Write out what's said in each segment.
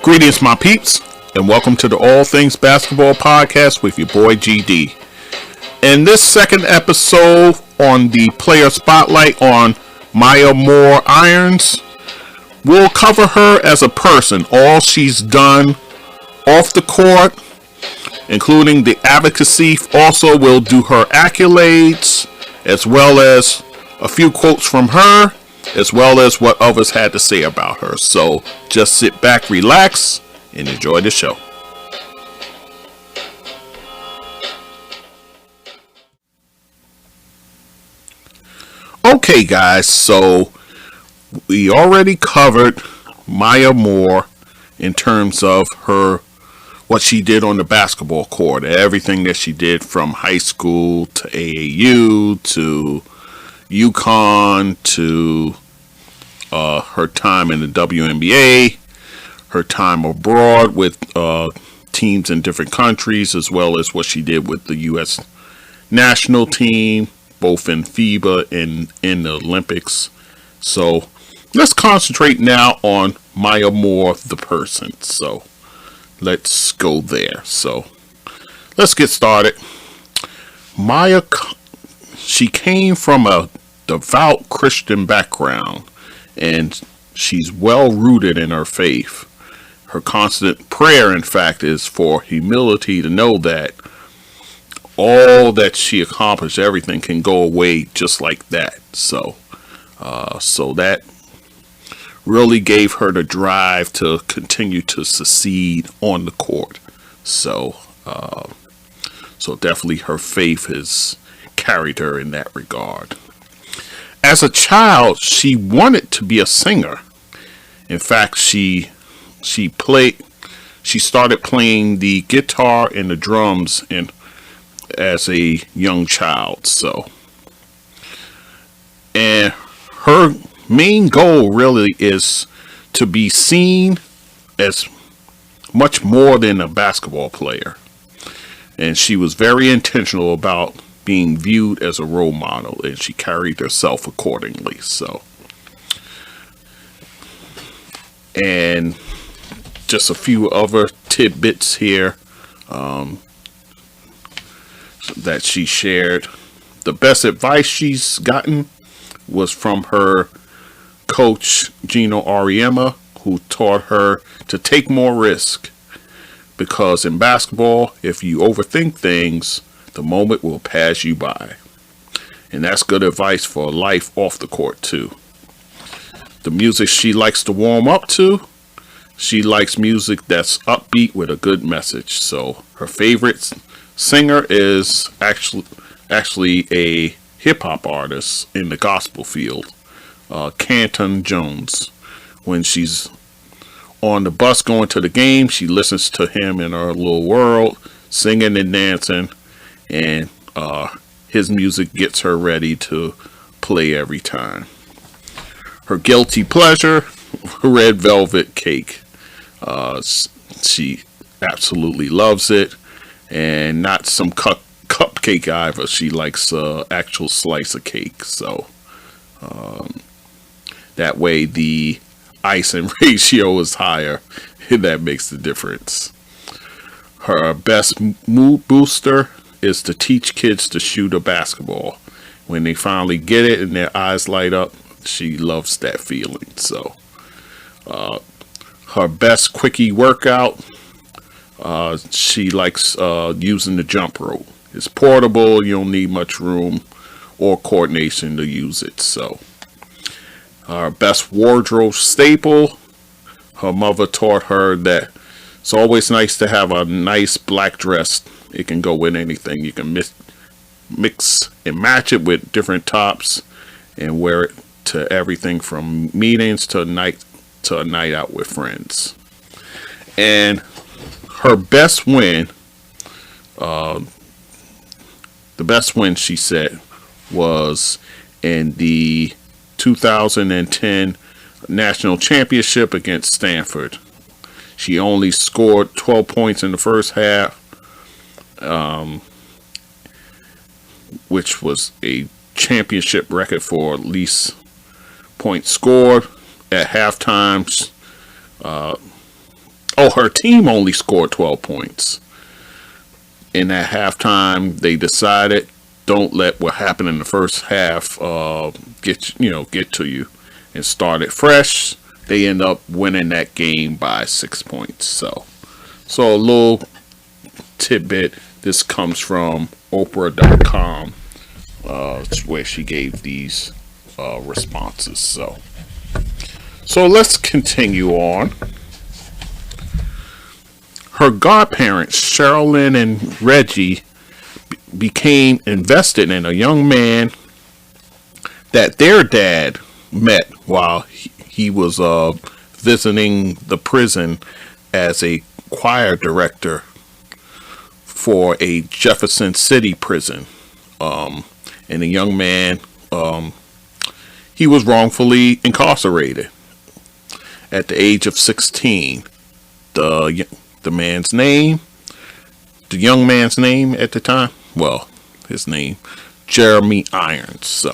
Greetings, my peeps, and welcome to the All Things Basketball Podcast with your boy GD. In this second episode on the player spotlight on Maya Moore Irons, we'll cover her as a person, all she's done off the court, including the advocacy. Also, we'll do her accolades, as well as a few quotes from her, as well as what others had to say about her. So just sit back, relax, and enjoy the show. Okay, guys, so we already covered Maya Moore in terms of what she did on the basketball court, everything that she did from high school to AAU to UConn to her time in the WNBA, her time abroad with teams in different countries, as well as what she did with the U.S. national team, both in FIBA and in the Olympics. So let's concentrate now on Maya Moore, the person. So let's go there. So let's get started. Maya, she came from a devout Christian background, and she's well rooted in her faith. Her constant prayer, in fact, is for humility to know that all that she accomplished, everything can go away just like that. So that really gave her the drive to continue to succeed on the court. So definitely her faith has carried her in that regard. As a child, she wanted to be a singer. In fact, she started playing the guitar and the drums as a young child. So, and her main goal really is to be seen as much more than a basketball player. And she was very intentional about being viewed as a role model, and she carried herself accordingly. So, and just a few other tidbits here that she shared. The best advice she's gotten was from her coach, Geno Auriemma, who taught her to take more risk, because in basketball, if you overthink things, the moment will pass you by. And that's good advice for life off the court too. The music she likes to warm up to, she likes music that's upbeat with a good message. So her favorite singer is actually a hip-hop artist in the gospel field, Canton Jones. When she's on the bus going to the game, she listens to him in her little world, singing and dancing, and his music gets her ready to play every time. Her guilty pleasure, red velvet cake. She absolutely loves it, and not some cupcake either. She likes actual slice of cake. So that way the icing ratio is higher, and that makes the difference. Her best mood booster is to teach kids to shoot a basketball. When they finally get it and their eyes light up, she loves that feeling. So her best quickie workout, she likes using the jump rope. It's portable, you don't need much room or coordination to use it. So her best wardrobe staple, her mother taught her that it's always nice to have a nice black dress. It can go with anything. You can mix and match it with different tops and wear it to everything from meetings to a night out with friends. And her best win, the best win, she said, was in the 2010 national championship against Stanford. She only scored 12 points in the first half, which was a championship record for least points scored. At halftime, Oh, her team only scored 12 points. And at halftime, they decided, don't let what happened in the first half get to you, and started fresh. They end up winning that game by 6 points. So a little tidbit. This comes from Oprah.com, where she gave these responses. So let's continue on. Her godparents, Cheryl and Reggie, became invested in a young man that their dad met while he was visiting the prison as a choir director for a Jefferson City prison. And the young man, he was wrongfully incarcerated at the age of 16. The young man's name at the time, well, his name, Jeremy Irons.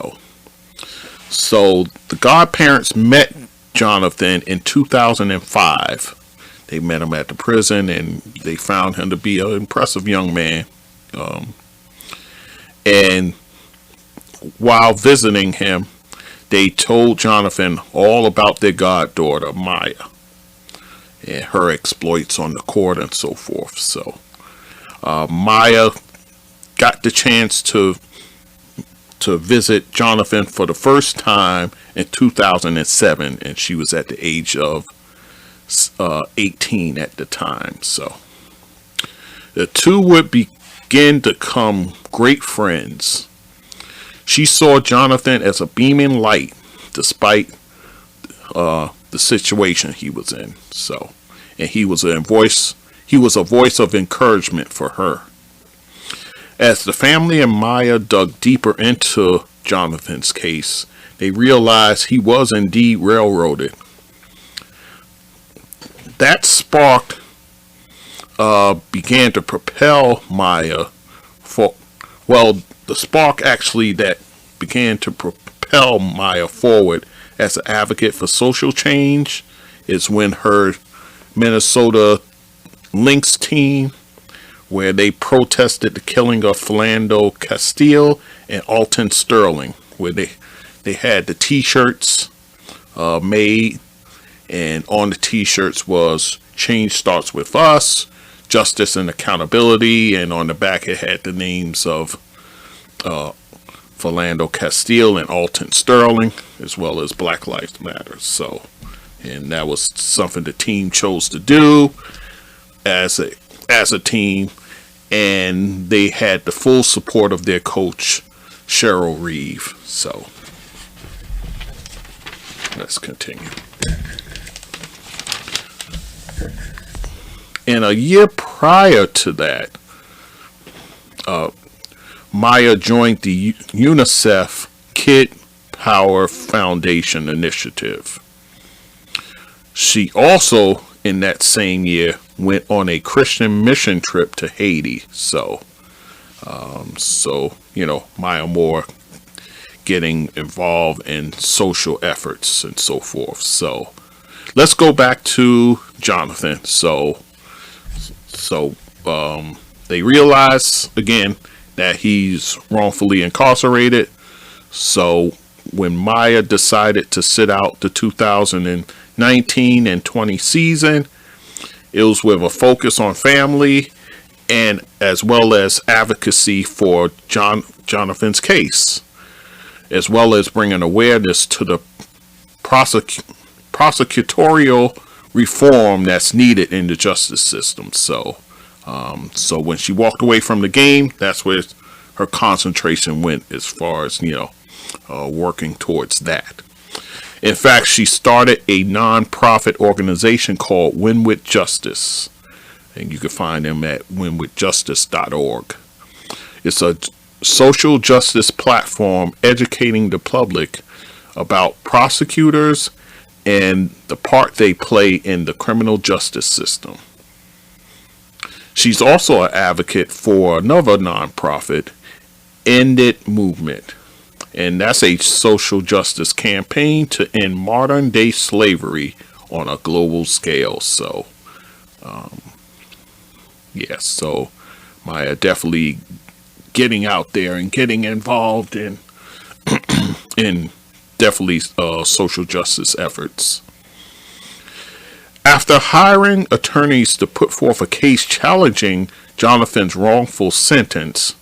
So the godparents met Jonathan in 2005. They met him at the prison, and they found him to be an impressive young man. And while visiting him, they told Jonathan all about their goddaughter, Maya, and her exploits on the court and so forth. So Maya got the chance to visit Jonathan for the first time in 2007, and she was at the age of 18 at the time. So the two would begin to become great friends. She saw Jonathan as a beaming light despite the situation he was in. So, and he was a voice of encouragement for her. As the family and Maya dug deeper into Jonathan's case, they realized he was indeed railroaded. That spark began to propel Maya the spark actually that began to propel Maya forward as an advocate for social change is when her Minnesota Lynx team, where they protested the killing of Philandro, Castile, and Alton Sterling, where they had the t-shirts made, and on the t-shirts was "Change Starts With Us," justice and accountability, and on the back it had the names of Philandro Castile and Alton Sterling, as well as Black Lives Matter. So, and that was something the team chose to do as a team, and they had the full support of their coach, Cheryl Reeve. So let's continue. And a year prior to that, Maya joined the UNICEF Kid Power Foundation initiative. She also, in that same year, went on a Christian mission trip to Haiti. So Maya Moore getting involved in social efforts and so forth. So let's go back to Jonathan. So they realize again that he's wrongfully incarcerated. So when Maya decided to sit out the 2019 and 20 season, it was with a focus on family and as well as advocacy for Jonathan's case, as well as bringing awareness to the prosecutorial reform that's needed in the justice system. So when she walked away from the game, that's where her concentration went as far as, working towards that. In fact, she started a non-profit organization called Win With Justice, and you can find them at winwithjustice.org. It's a social justice platform educating the public about prosecutors and the part they play in the criminal justice system. She's also an advocate for another nonprofit, End It Movement, and that's a social justice campaign to end modern day slavery on a global scale. So Yeah, so Maya definitely getting out there and getting involved in definitely social justice efforts. After hiring attorneys to put forth a case challenging Jonathan's wrongful sentence,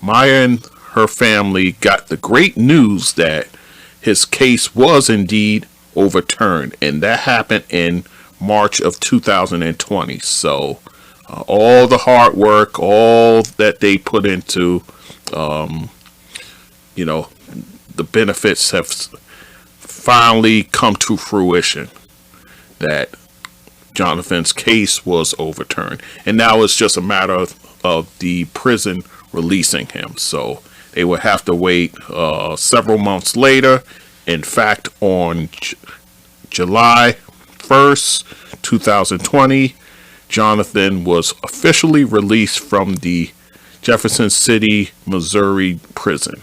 Maya and her family got the great news that his case was indeed overturned, and that happened in March of 2020. So all the hard work, all that they put into, you know, the benefits have finally come to fruition, that Jonathan's case was overturned. And now it's just a matter of the prison releasing him. So they would have to wait several months later. In fact, on July 1st, 2020, Jonathan was officially released from the Jefferson City, Missouri prison.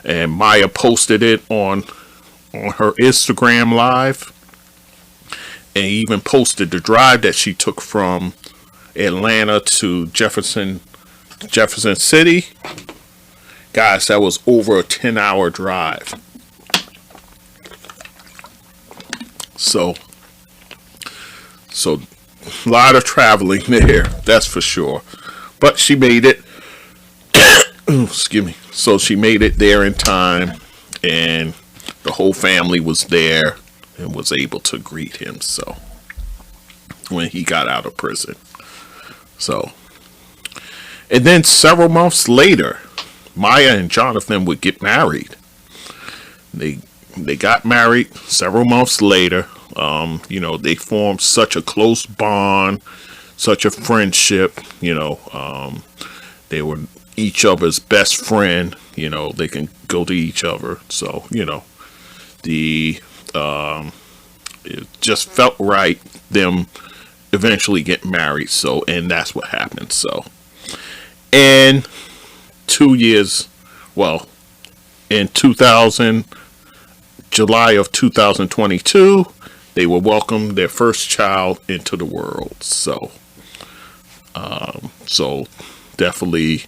And Maya posted it on her Instagram Live, and even posted the drive that she took from Atlanta to Jefferson City. Guys, that was over a 10-hour drive. So a lot of traveling there, that's for sure. But she made it. Excuse me. So she made it there in time, and the whole family was there and was able to greet him. So when he got out of prison. So, and then several months later, Maya and Jonathan would get married. They got married several months later. You know, they formed such a close bond, such a friendship. You know, they were each other's best friend. You know, they can go to each other. So, you know, it just felt right them eventually get married. So, and that's what happened. So, and 2 years, well, in July of 2022, they will welcome their first child into the world. So, so definitely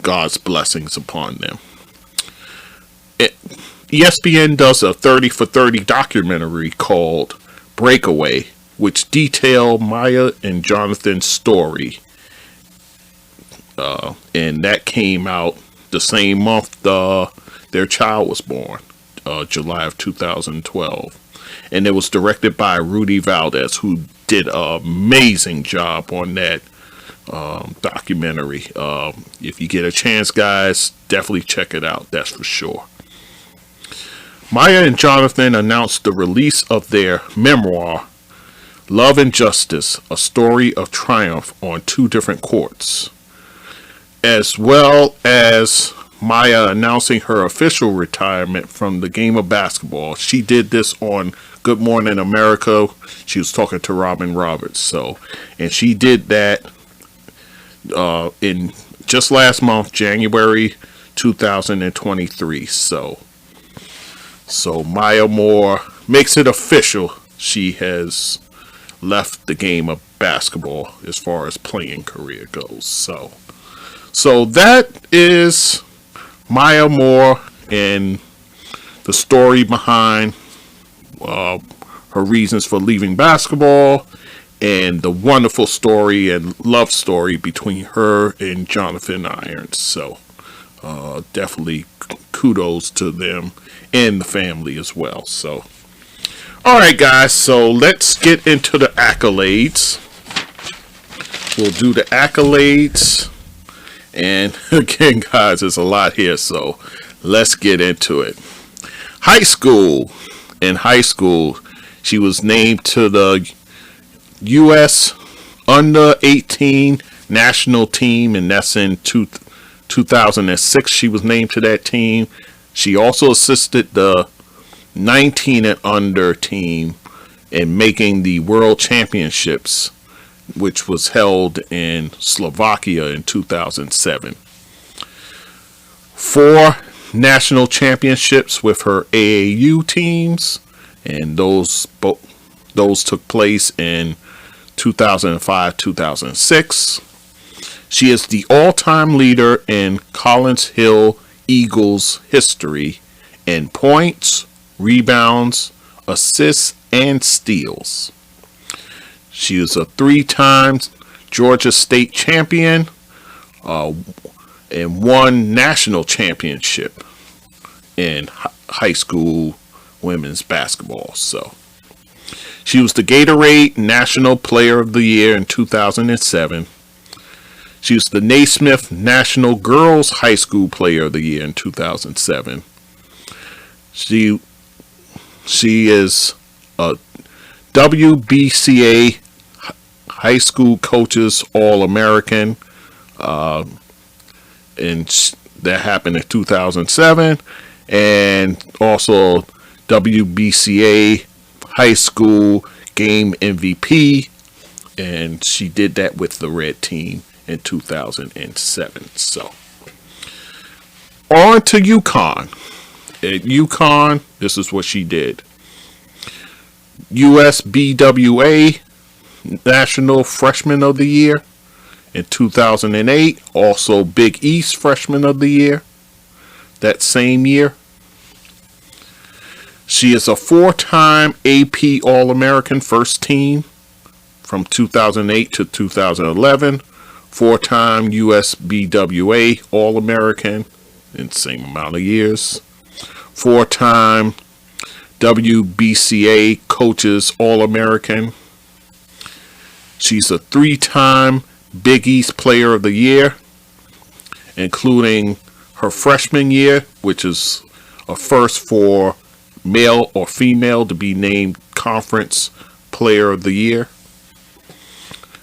God's blessings upon them. ESPN does a 30 for 30 documentary called Breakaway, which detail Maya and Jonathan's story. And that came out the same month their child was born, July of 2012. And it was directed by Rudy Valdez, who did an amazing job on that documentary. If you get a chance, guys, definitely check it out. That's for sure. Maya and Jonathan announced the release of their memoir, Love and Justice, A Story of Triumph on Two Different Courts, as well as Maya announcing her official retirement from the game of basketball. She did this on Good Morning America. She was talking to Robin Roberts. So, and she did that in just last month, January 2023. So Maya Moore makes it official. She has left the game of basketball as far as playing career goes. So that is Maya Moore and the story behind her reasons for leaving basketball, and the wonderful story and love story between her and Jonathan Irons. So definitely kudos to them and the family as well. So, all right, guys. So let's get into the accolades. We'll do the accolades. And again, guys, there's a lot here. So let's get into it. High school. In high school, she was named to the U.S. under 18 national team, and that's in 2006. She was named to that team. She also assisted the 19 and under team in making the World Championships, which was held in Slovakia in 2007. 4 national championships with her AAU teams, and those took place in 2005, 2006. She is the all-time leader in Collins Hill Eagles history in points, rebounds, assists, and steals. She is a 3-time Georgia State champion and won national championship in high school women's basketball. So she was the Gatorade National Player of the Year in 2007. She was the Naismith National Girls High School Player of the Year in 2007. She is a WBCA High School Coaches All-American, and that happened in 2007, and also WBCA High School Game MVP, and she did that with the red team in 2007. So on to UConn. At UConn, this is what she did. USBWA National Freshman of the Year in 2008. Also Big East Freshman of the Year that same year. She is a 4-time AP All-American First Team from 2008 to 2011. 4-time USBWA All-American in the same amount of years. 4-time WBCA Coaches All-American. She's a 3-time Big East Player of the Year, including her freshman year, which is a first for male or female to be named Conference Player of the Year,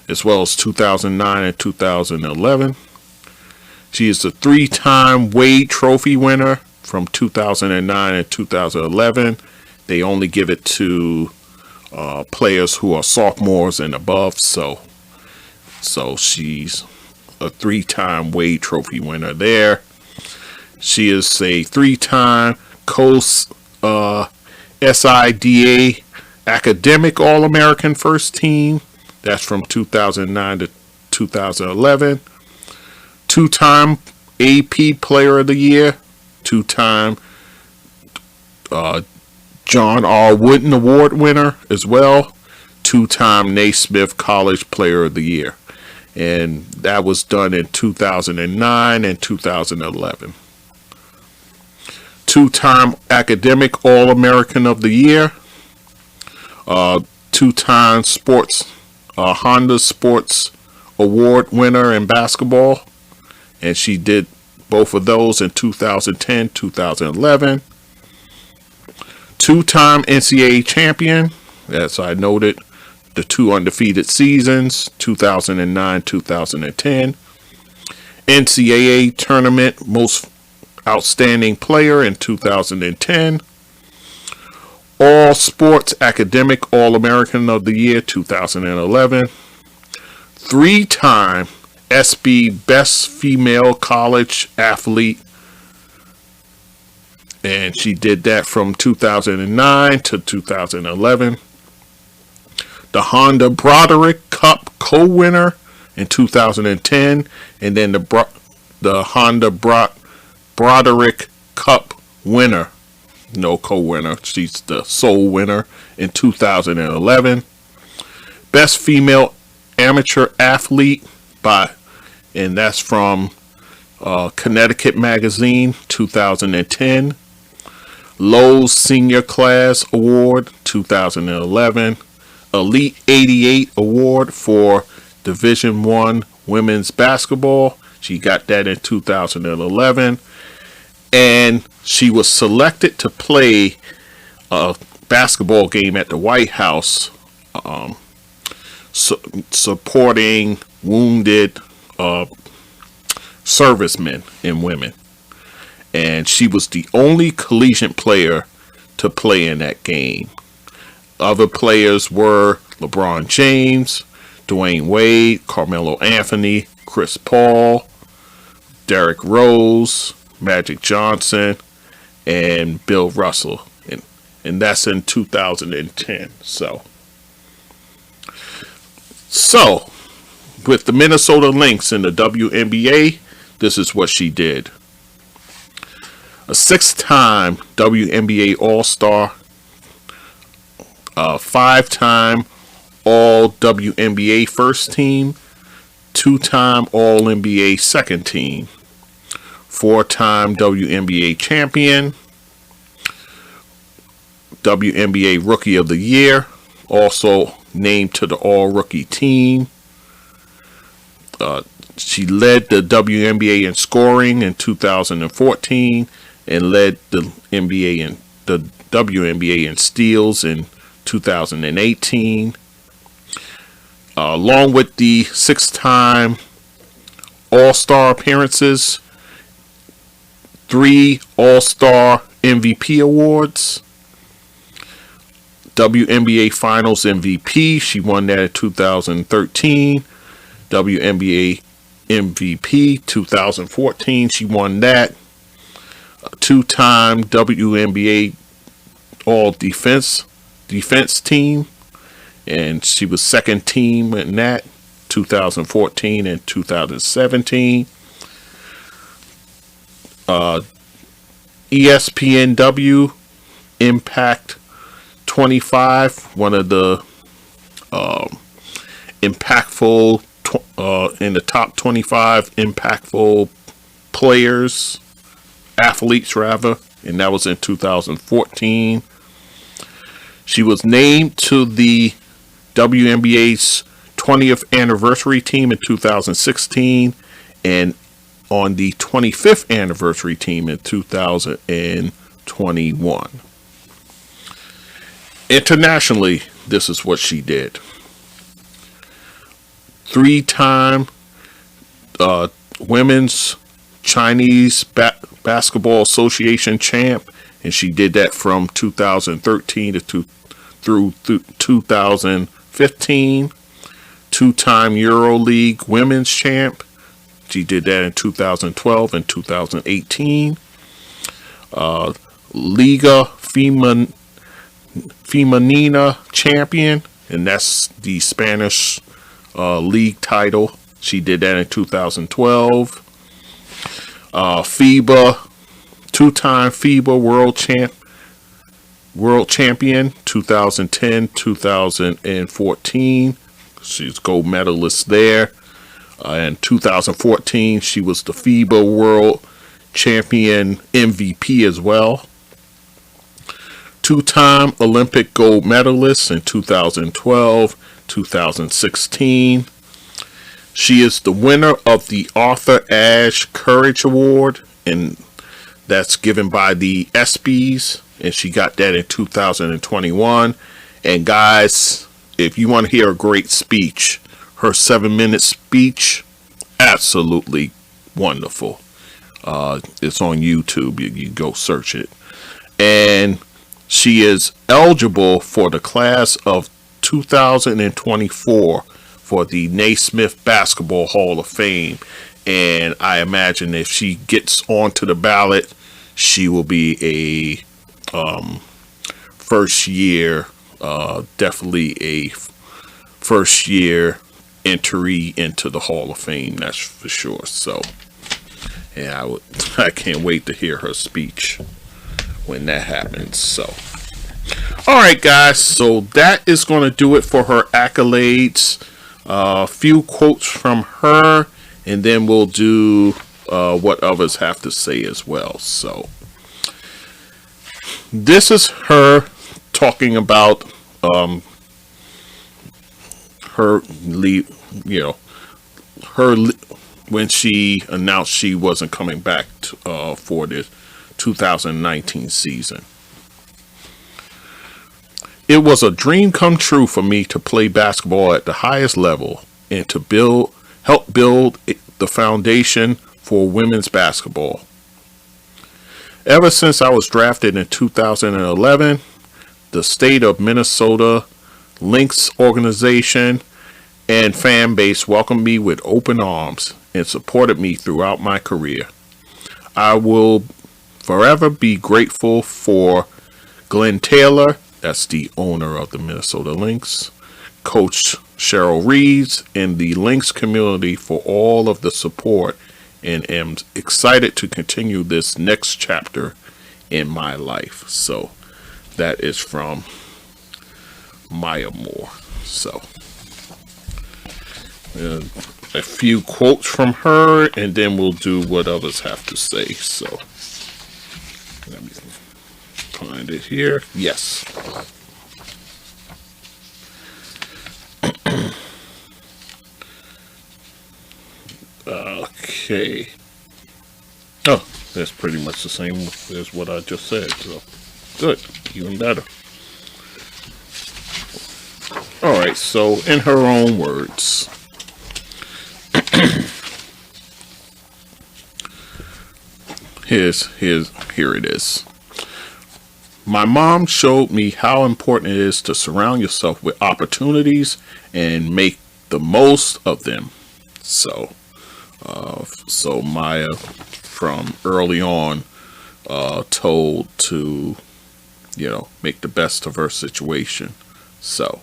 as well as 2009 and 2011. She is a 3-time Wade Trophy winner from 2009 and 2011. They only give it to players who are sophomores and above, so she's a 3-time Wade Trophy winner there. She is a 3-time SIDA Academic All-American First Team. That's from 2009 to 2011. 2-time AP Player of the Year. 2-time John R. Wooden Award winner as well. 2-time Naismith College Player of the Year. And that was done in 2009 and 2011. 2-time Academic All-American of the Year. 2-time Honda Sports Award winner in basketball. And she did both of those in 2010, 2011. 2-time NCAA champion, as I noted, the 2 undefeated seasons, 2009, 2010. NCAA tournament most outstanding player in 2010. All Sports Academic All-American of the Year, 2011. 3-time SB Best Female College Athlete, and she did that from 2009 to 2011. The Honda Broderick Cup co-winner in 2010, and then the Honda Broderick Cup winner, no co-winner, she's the sole winner in 2011. Best Female Amateur Athlete and that's from Connecticut Magazine, 2010. Lowe's Senior Class Award, 2011. Elite 88 Award for Division I Women's Basketball. She got that in 2011. And she was selected to play a basketball game at the White House, supporting wounded servicemen and women. And she was the only collegiate player to play in that game. Other players were LeBron James, Dwayne Wade, Carmelo Anthony, Chris Paul, Derrick Rose, Magic Johnson, and Bill Russell. And that's in 2010. So So, with the Minnesota Lynx in the WNBA, this is what she did. A 6-time WNBA All-Star, a 5-time All-WNBA First Team, 2-time All-NBA Second Team, 4-time WNBA Champion, WNBA Rookie of the Year, also named to the All-Rookie Team. She led the WNBA in scoring in 2014 and led the WNBA in steals in 2018. Along with the 6-time All-Star appearances, 3 All-Star MVP awards, WNBA Finals MVP, she won that in 2013. WNBA MVP 2014, she won that. 2-time WNBA All Defense Team, and she was second team in that 2014 and 2017. ESPNW Impact 25, one of the impactful in the top 25 impactful athletes rather, and that was in 2014. She was named to the WNBA's 20th anniversary team in 2016 and on the 25th anniversary team in 2021. Internationally, this is what she did. 3-time Women's Chinese Basketball Association champ, and she did that from 2013 through 2015. 2-time EuroLeague Women's champ. She did that in 2012 and 2018. Liga Femenina champion, and that's the Spanish league title. She did that in 2012. FIBA, 2-time FIBA world champion, 2010, 2014. She's gold medalist there. In 2014, she was the FIBA World Champion MVP as well. 2-time Olympic gold medalist in 2012, 2016. She is the winner of the Arthur Ashe Coward Award, and that's given by the ESPYs, and she got that in 2021. And guys, if you want to hear a great speech, her 7-minute speech, absolutely wonderful. It's on YouTube. You go search it. And she is eligible for the class of 2024 for the Naismith Basketball Hall of Fame. And I imagine if she gets onto the ballot, she will be a first year, definitely a first year entry into the Hall of Fame, that's for sure. So yeah, I can't wait to hear her speech when that happens. So alright guys, so that is going to do it for her accolades. A few quotes from her, and then we'll do what others have to say as well. So this is her talking about her when she announced she wasn't coming back for the 2019 season. It was a dream come true for me to play basketball at the highest level and to help build the foundation for women's basketball. Ever since I was drafted in 2011, the state of Minnesota Lynx organization and fan base welcomed me with open arms and supported me throughout my career. I will forever be grateful for Glen Taylor, that's the owner of the Minnesota Lynx, Coach Cheryl Reeves and the Lynx community for all of the support, and am excited to continue this next chapter in my life. So that is from Maya Moore. So a few quotes from her, and then we'll do what others have to say. So let me find it here. Yes. Okay. Oh, that's pretty much the same as what I just said. So good, even better. All right. So in her own words. Here it is. My mom showed me how important it is to surround yourself with opportunities and make the most of them. So Maya, from early on, told to, make the best of her situation. So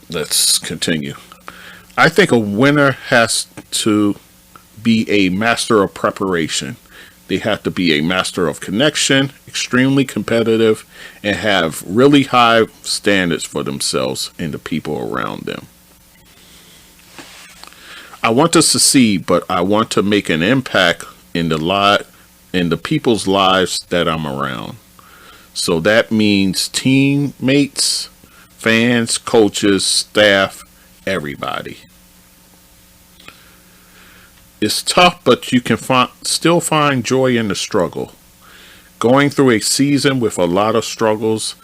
let's continue. I think a winner has to be a master of preparation. They have to be a master of connection, extremely competitive, and have really high standards for themselves and the people around them. I want to succeed, but I want to make an impact in the people's lives that I'm around. So that means teammates, fans, coaches, staff, everybody. It's tough, but you can still find joy in the struggle. Going through a season with a lot of struggles,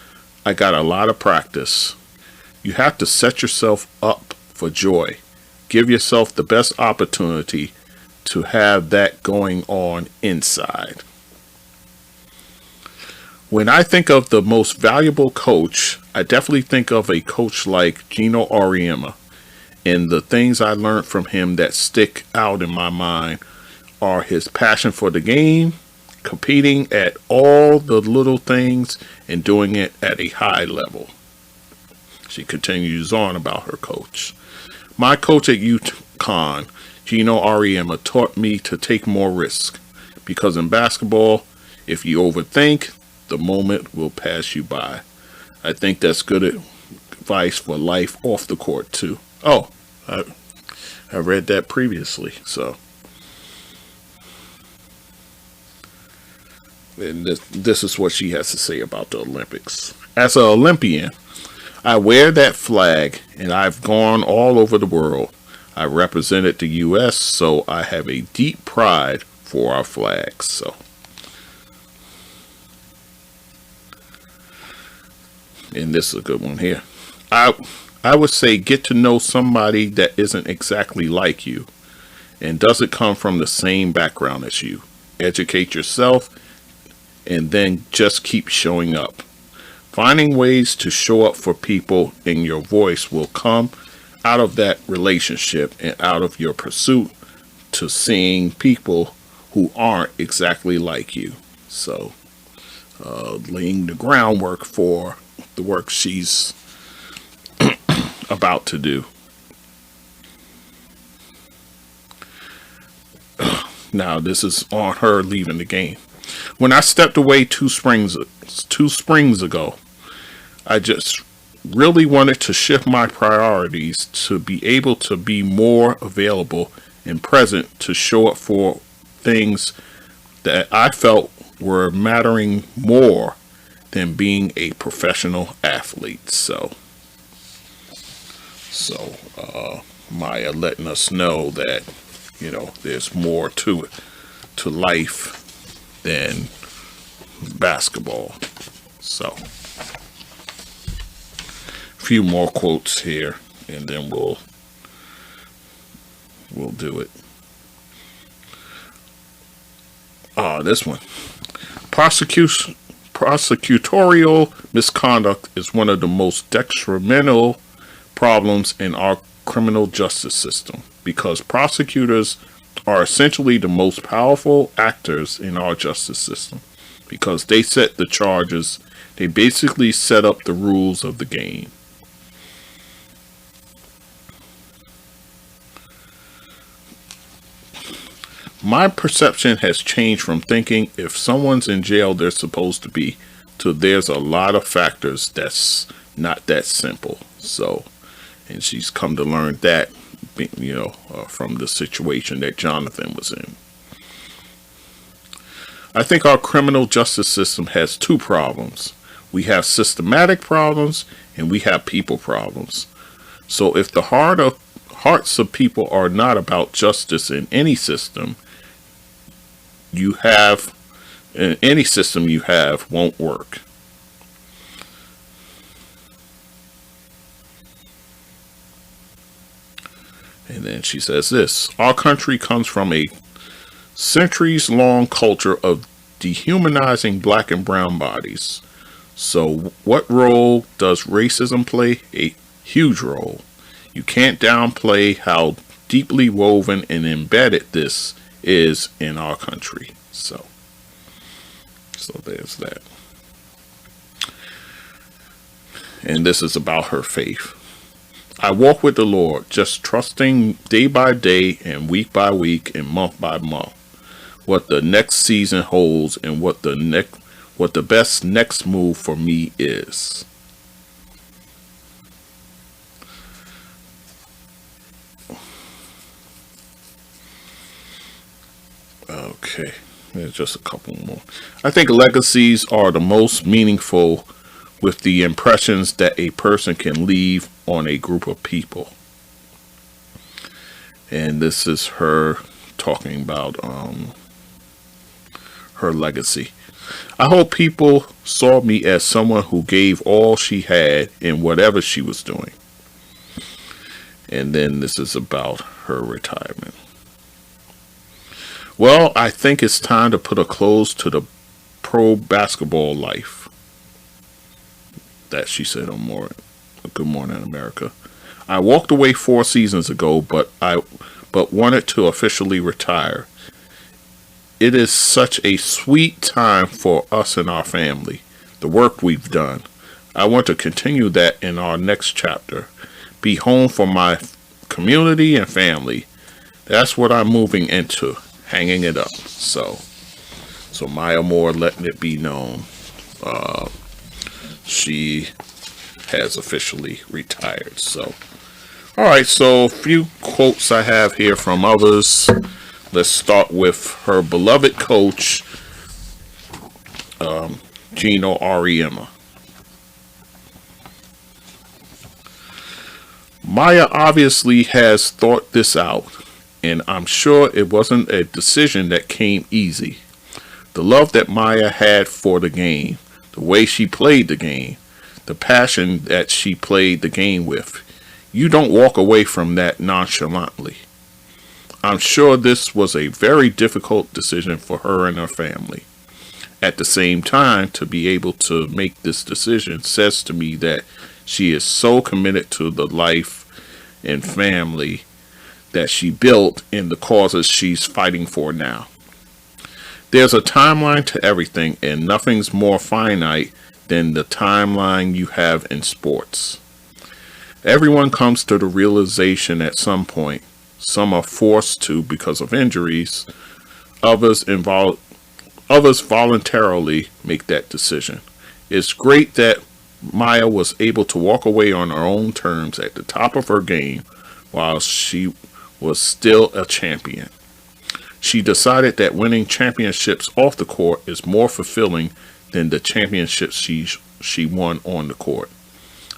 I got a lot of practice. You have to set yourself up for joy. Give yourself the best opportunity to have that going on inside. When I think of the most valuable coach, I definitely think of a coach like Geno Auriemma. And the things I learned from him that stick out in my mind are his passion for the game, competing at all the little things, and doing it at a high level. She continues on about her coach. My coach at UConn, Geno Auriemma, taught me to take more risk. Because in basketball, if you overthink, the moment will pass you by. I think that's good advice for life off the court, too. Oh, I read that previously. So, and this is what she has to say about the Olympics. As an Olympian, I wear that flag, and I've gone all over the world. I represented the U.S., so I have a deep pride for our flags. So, and this is a good one here. I would say get to know somebody that isn't exactly like you and doesn't come from the same background as you. Educate yourself and then just keep showing up. Finding ways to show up for people and your voice will come out of that relationship and out of your pursuit to seeing people who aren't exactly like you. So, laying the groundwork for the work she's about to do. Now, this is on her leaving the game. When I stepped away two springs ago, I just really wanted to shift my priorities to be able to be more available and present to show up for things that I felt were mattering more than being a professional athlete. So Maya letting us know that, there's more to it, to life than basketball. So, a few more quotes here, and then we'll do it. This one. Prosecutorial misconduct is one of the most detrimental problems in our criminal justice system because prosecutors are essentially the most powerful actors in our justice system because they set the charges. They basically set up the rules of the game. My perception has changed from thinking if someone's in jail, they're supposed to be, to there's a lot of factors that's not that simple. So, and she's come to learn that, from the situation that Jonathan was in. I think our criminal justice system has two problems. We have systematic problems and we have people problems. So if the hearts of people are not about justice in any system, any system you have won't work. And then she says this: our country comes from a centuries-long culture of dehumanizing black and brown bodies. So what role does racism play? A huge role. You can't downplay how deeply woven and embedded this is in our country. So there's that. And this is about her faith. I walk with the Lord, just trusting day by day and week by week and month by month what the next season holds and what the best next move for me is. Okay, there's just a couple more. I think legacies are the most meaningful, with the impressions that a person can leave on a group of people. And this is her talking about her legacy. I hope people saw me as someone who gave all she had in whatever she was doing. And then this is about her retirement. Well, I think it's time to put a close to the pro basketball life. That she said on Good Morning America. I walked away 4 seasons ago, but wanted to officially retire. It is such a sweet time for us and our family, the work we've done. I want to continue that in our next chapter. Be home for my community and family. That's what I'm moving into, hanging it up. So Maya Moore letting it be known. She has officially retired. So, all right. So a few quotes I have here from others. Let's start with her beloved coach, Geno Auriemma. Maya obviously has thought this out, and I'm sure it wasn't a decision that came easy. The love that Maya had for the game, the way she played the game, the passion that she played the game with. You don't walk away from that nonchalantly. I'm sure this was a very difficult decision for her and her family. At the same time, to be able to make this decision says to me that she is so committed to the life and family that she built in the causes she's fighting for now. There's a timeline to everything, and nothing's more finite than the timeline you have in sports. Everyone comes to the realization at some point. Some are forced to because of injuries. Others voluntarily make that decision. It's great that Maya was able to walk away on her own terms at the top of her game while she was still a champion. She decided that winning championships off the court is more fulfilling than the championships she won on the court.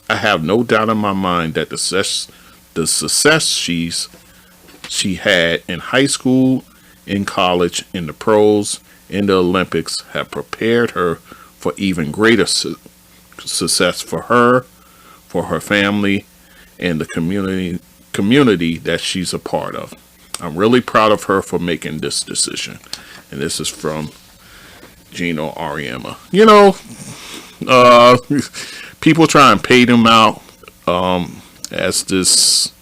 I have no doubt in my mind that the success she had in high school, in college, in the pros, in the Olympics have prepared her for even greater success for her family, and the community that she's a part of. I'm really proud of her for making this decision. And this is from Geno Auriemma. People try and pay them out as this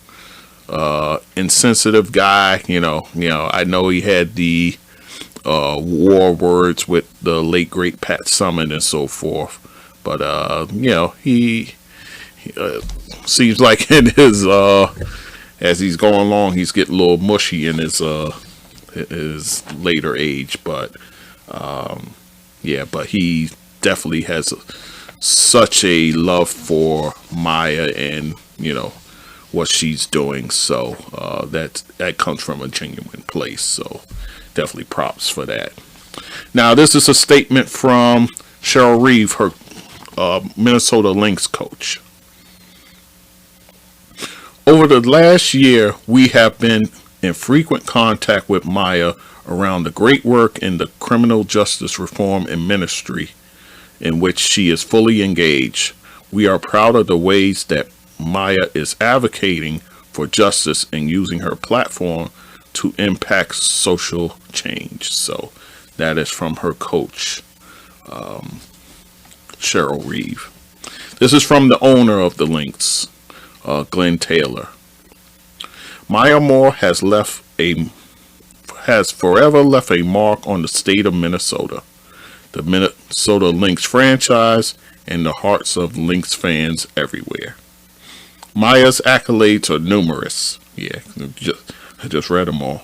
insensitive guy. I know he had the war words with the late great Pat Summitt and so forth. But he seems like in his as he's going along, he's getting a little mushy in his later age. But but he definitely has such a love for Maya and what she's doing. So that comes from a genuine place. So definitely props for that. Now this is a statement from Cheryl Reeve, her Minnesota Lynx coach. Over the last year, we have been in frequent contact with Maya around the great work in the criminal justice reform and ministry in which she is fully engaged. We are proud of the ways that Maya is advocating for justice and using her platform to impact social change. So that is from her coach, Cheryl Reeve. This is from the owner of the Lynx, Glen Taylor. Maya Moore has forever left a mark on the state of Minnesota, the Minnesota Lynx franchise, and the hearts of Lynx fans everywhere. Maya's accolades are numerous. Yeah, I just read them all.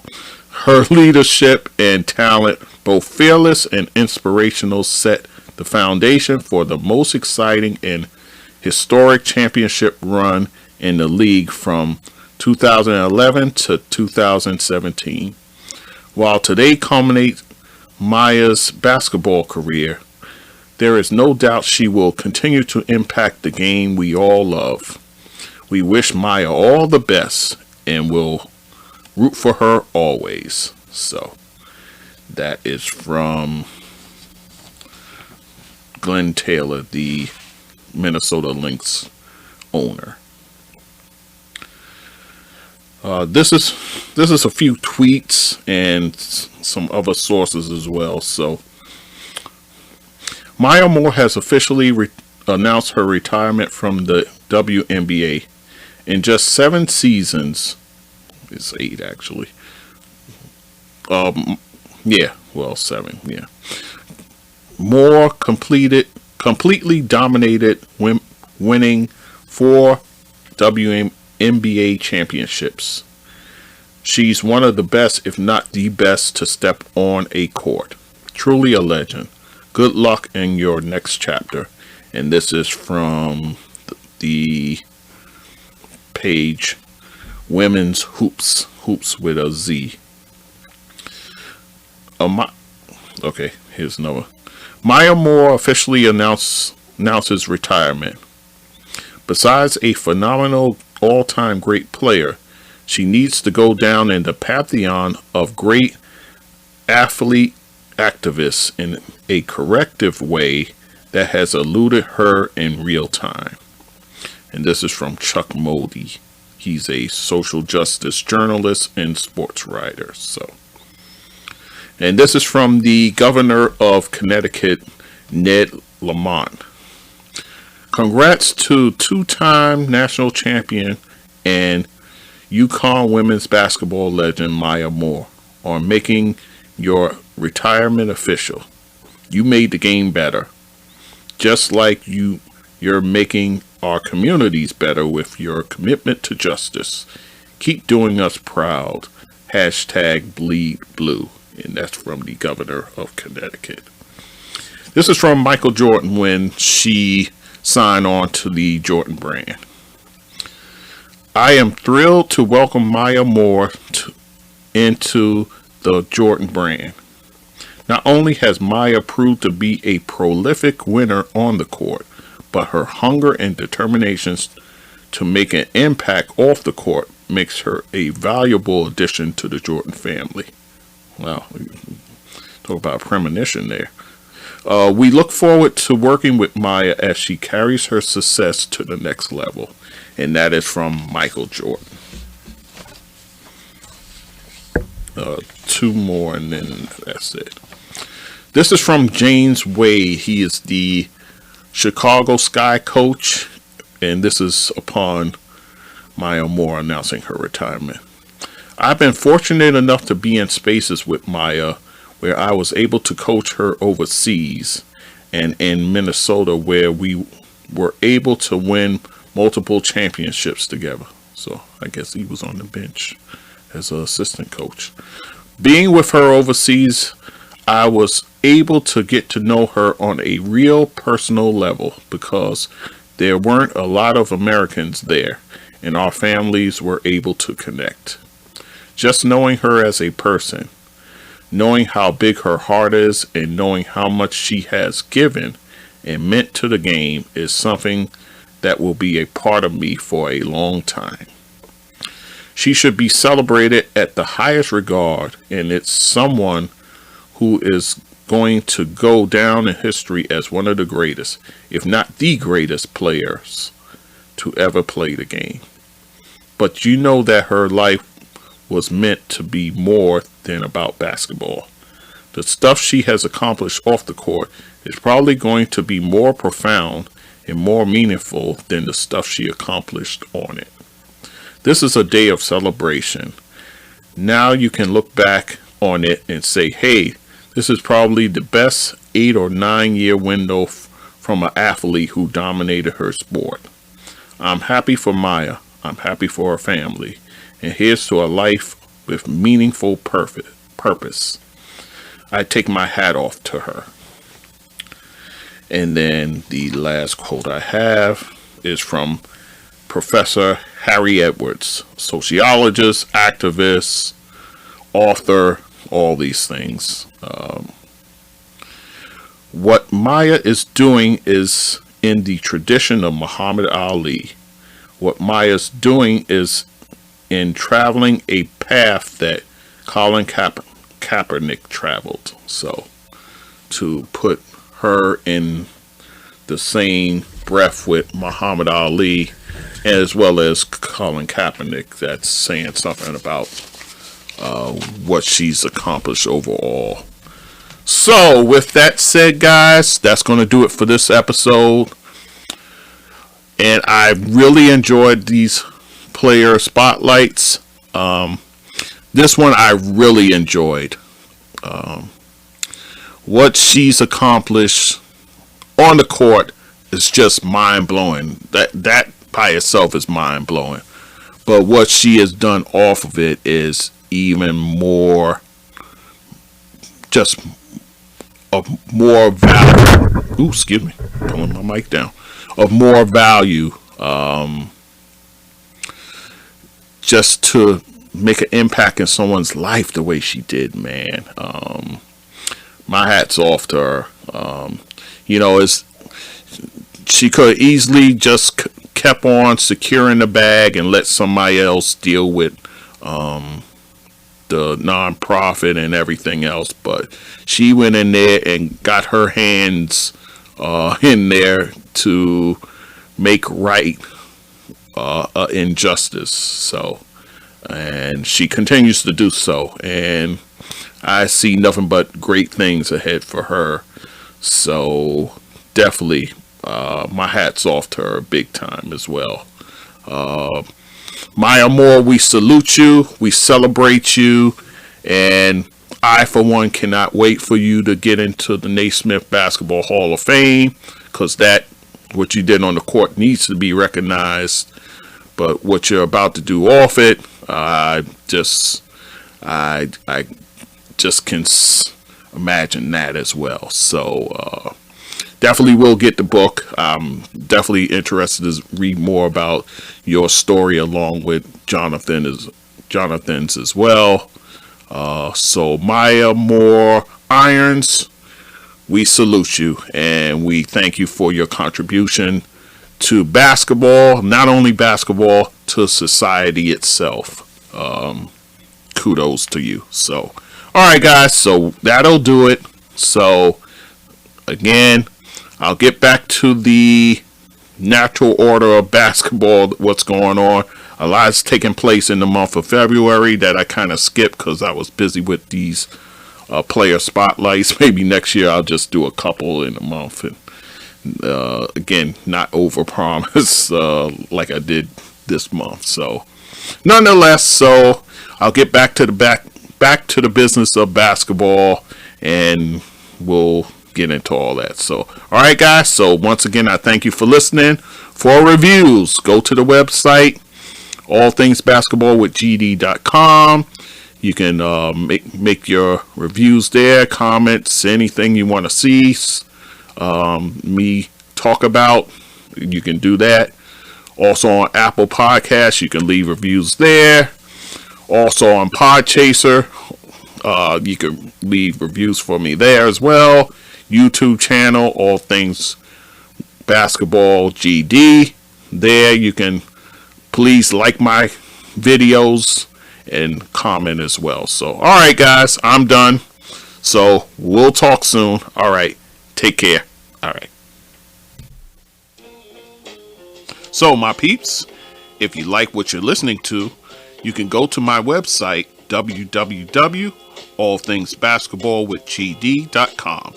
Her leadership and talent, both fearless and inspirational, set the foundation for the most exciting and historic championship run in the league from 2011 to 2017. While today culminates Maya's basketball career, there is no doubt she will continue to impact the game we all love. We wish Maya all the best and will root for her always. So that is from Glen Taylor, the Minnesota Lynx owner. This is a few tweets and some other sources as well. So Maya Moore has officially announced her retirement from the WNBA. In just 7 seasons, it's 8 actually. 7. Yeah. Moore completely dominated, winning 4 WNBA championships. She's one of the best, if not the best, to step on a court. Truly a legend. Good luck in your next chapter. And this is from the page Women's Hoops with a Z. Okay, here's another. Maya Moore officially announces retirement. Besides a phenomenal all-time great player, she needs to go down in the pantheon of great athlete activists in a corrective way that has eluded her in real time. And this is from Chuck Modi. He's a social justice journalist and sports writer. And this is from the governor of Connecticut, Ned Lamont. Congrats to 2-time national champion and UConn women's basketball legend Maya Moore on making your retirement official. You made the game better, just like you're making our communities better with your commitment to justice. Keep doing us proud. #Bleed Blue. And that's from the governor of Connecticut. This is from Michael Jordan when she signed on to the Jordan brand. I am thrilled to welcome Maya Moore into the Jordan brand. Not only has Maya proved to be a prolific winner on the court, but her hunger and determination to make an impact off the court makes her a valuable addition to the Jordan family. Wow, talk about a premonition there. We look forward to working with Maya as she carries her success to the next level. And that is from Michael Jordan. 2 more and then that's it. This is from James Wade. He is the Chicago Sky coach. And this is upon Maya Moore announcing her retirement. I've been fortunate enough to be in spaces with Maya where I was able to coach her overseas, and in Minnesota, where we were able to win multiple championships together. So I guess he was on the bench as an assistant coach. Being with her overseas, I was able to get to know her on a real personal level because there weren't a lot of Americans there, and our families were able to connect. Just knowing her as a person, knowing how big her heart is, and knowing how much she has given and meant to the game is something that will be a part of me for a long time. She should be celebrated at the highest regard, and it's someone who is going to go down in history as one of the greatest, if not the greatest players to ever play the game. But you know that her life was meant to be more than about basketball. The stuff she has accomplished off the court is probably going to be more profound and more meaningful than the stuff she accomplished on it. This is a day of celebration. Now you can look back on it and say, hey, this is probably the best 8 or 9 year window from an athlete who dominated her sport. I'm happy for Maya. I'm happy for her family. And here's to a life with meaningful purpose. I take my hat off to her. And then the last quote I have is from Professor Harry Edwards, sociologist, activist, author, all these things. What Maya is doing is in the tradition of Muhammad Ali. What Maya's doing is in traveling a path that Colin Kaepernick traveled. So to put her in the same breath with Muhammad Ali as well as Colin Kaepernick, that's saying something about what she's accomplished overall. So with that said, guys, that's going to do it for this episode. And I really enjoyed these player spotlights. This one I really enjoyed. What she's accomplished on the court is just mind-blowing. That by itself is mind-blowing. But what she has done off of it is even more, just of more value. Ooh, excuse me, pulling my mic down. Of more value, just to make an impact in someone's life the way she did, man. My hat's off to her. She could easily just kept on securing the bag and let somebody else deal with the nonprofit and everything else, but she went in there and got her hands in there to make right injustice. So, and she continues to do so, and I see nothing but great things ahead for her. So definitely my hat's off to her big time as well. Maya Moore, we salute you, we celebrate you, and I, for one, cannot wait for you to get into the Naismith Basketball Hall of Fame, because what you did on the court needs to be recognized, but what you're about to do off it, I just can imagine that as well. So definitely will get the book. I'm definitely interested to read more about your story along with Jonathan's as well. So Maya Moore Irons, we salute you and we thank you for your contribution to basketball, not only basketball, to society itself. Kudos to you. So, all right, guys, so that'll do it. So, again, I'll get back to the natural order of basketball, what's going on. A lot's taking place in the month of February that I kind of skipped because I was busy with these player spotlights. Maybe next year I'll just do a couple in a month. And again, not overpromise like I did this month. So, nonetheless, so I'll get back to the business of basketball, and we'll get into all that. So, all right, guys. So once again, I thank you for listening. For reviews, go to the website, allthingsbasketballwithgd.com. You can make your reviews there, comments, anything you want to see me talk about. You can do that. Also on Apple Podcasts, you can leave reviews there. Also on Podchaser, you can leave reviews for me there as well. YouTube channel, All Things Basketball GD. There you can please like my videos and comment as well. So, all right, guys, I'm done. So we'll talk soon. All right, take care. All right. So, my peeps, if you like what you're listening to, you can go to my website, www.allthingsbasketballwithgd.com.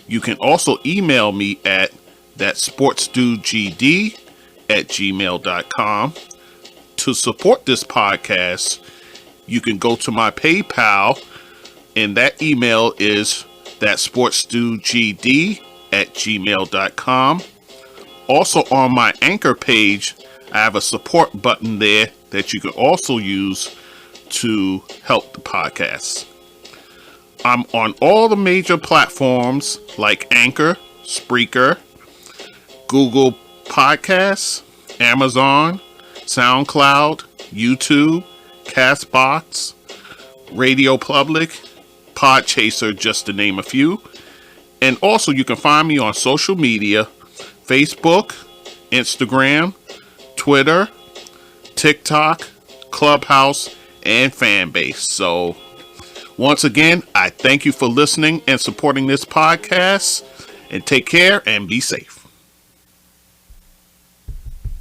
You can also email me at thatsportsdudegd@gmail.com. To support this podcast, you can go to my PayPal, and that email is thatsportsdudegd@gmail.com. Also on my Anchor page, I have a support button there that you can also use to help the podcast. I'm on all the major platforms like Anchor, Spreaker, Google Podcasts, Amazon, SoundCloud, YouTube, Castbox, Radio Public, Podchaser, just to name a few. And also you can find me on social media, Facebook, Instagram, Twitter, TikTok, Clubhouse, and Fanbase. So once again, I thank you for listening and supporting this podcast, and take care and be safe.